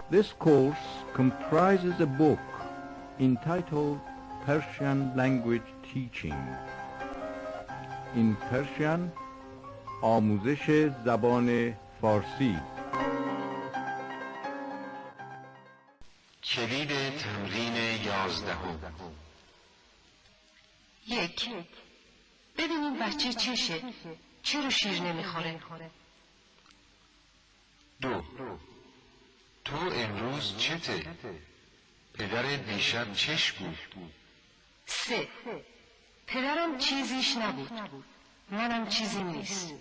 This course comprises a book entitled Persian Language Teaching. In Persian, آموزش زبان فارسی. کلید تمرین 11. 1. ببینیم بچه چشه؟ چرا شیر نمیخوره؟ 2. تو امروز چته؟ پدرت دیشب چش بود؟ 3. پدرم چیزیش نبود، منم چیزی نیست.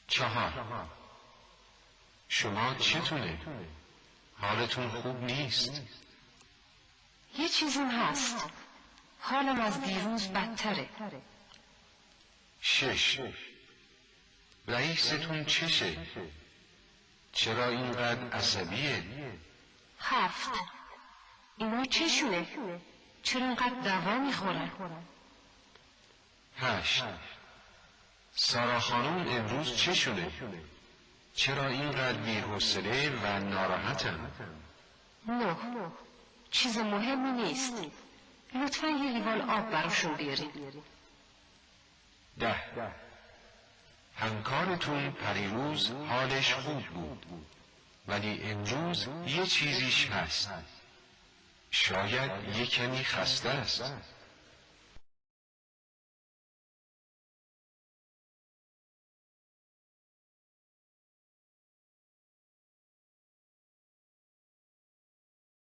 4. شما چتونه؟ حالتون خوب نیست؟ یه چیزیم هست، حالم از دیروز بدتره. 6. رئیستون چشه؟ چرا اینقدر عصبیه؟ 7. اینا چشونه؟ چرا اینقدر دوا میخورن؟ 8. سارا خانم امروز چشونه؟ چرا اینقدر بی‌حوصله و ناراحتن؟ 9. چیز مهمی نیست، لطفاً یه لیوان آب براشون بیارین. 10. همکارتون پریروز حالش خوب بود، ولی امروز یه چیزیش هست. شاید یه کمی خسته است.